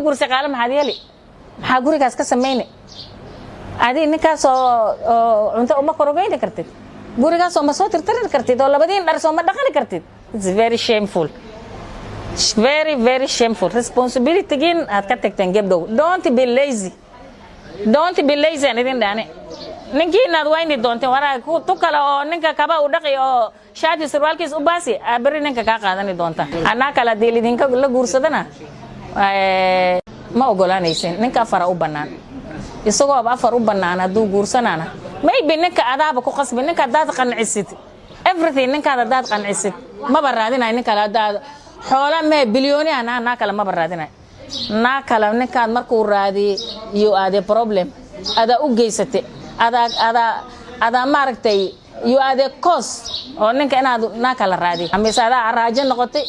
guursay qaalam maxaad maxaa gurigaas ka sameeyay adii ninkaas oo cunto uma korogeyni kartid gurigaas oo ma soo tirtirin kartid oo labadiin dhar soo ma dhaqani kartid. It's very shameful. It's very, very shameful. Responsibility again at Katekten Gebdo. Don't be lazy. Don't be lazy and anything done. Ninki inaad wayni doonteen waraa tu kale oo ninka kaba u dhaqi oo shaati surwaalkiis u baasi bari ninka ka qaadani doonta ana kala deelidinka la guursadana ma ogolaanaysin ninka fara u banaan isagoo afar u banaan haduu guursanana maybe ninka adaaba ku qasbi ninka daad qancisid everything ninka daad qancisid ma baraadinay ninka daad xoolo ma bilyooni ana kala ma baraadinay na kala ninka markuu raadi you are the problem ada u geysatay ada maaragtay you are the cause oo ninka inaad na kala raadi amisada araajo noqotay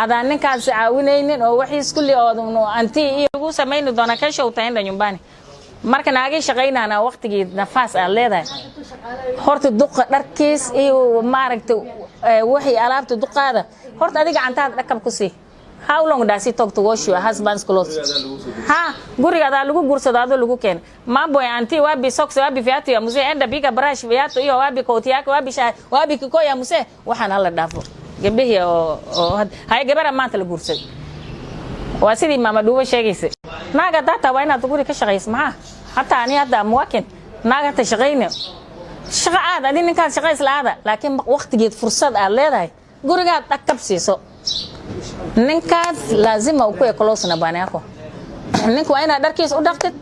ada ninkaas caawinaynin oo wixii isku leeyahay anti igu sameeyay doona ka showtayn nyumbani marka naagay shaqeynana waqtigii nafaas aan leedahay horta duqa dharkiis iyo maaragtay wixii alaabta duqaada horta adiga gacantaada dhakab ku sii. How long does it take to wash your husband's clothes? Ha, guriga lagu guursado lagu keen. Mambo ya anti wabi socks wabi viatu ya mzee enda bika brush viatu hiyo wabi koti yake wabi kiko ya mzee waxaan la dhaafo. Gabihi oo hay gabara maanta la guursado. Waa sidii mama duuba sheegaysa. Naaga data waa inaad guriga ka shaqeys ma hata ani hada muwakin naaga ta shaqeyna. Shaqa aad adin ninka shaqeys laada laakiin waqtigeed fursad aad leedahay guriga dhakab siiso. ninkaas laazima uu ku ekoloosna baanayako ninku waa ina dharkiis u dhaqtid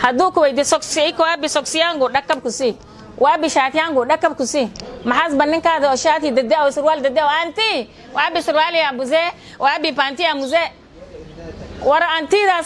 haduu ku weydiiso soksi ko abi soksi yangu dhakab ku si wabi shaati yangu dhakab ku si maxaas baninkaada oo shaati dadda oo surwaal dadda anti wabi surwaal ya buze wabi panti ya muze wara anti da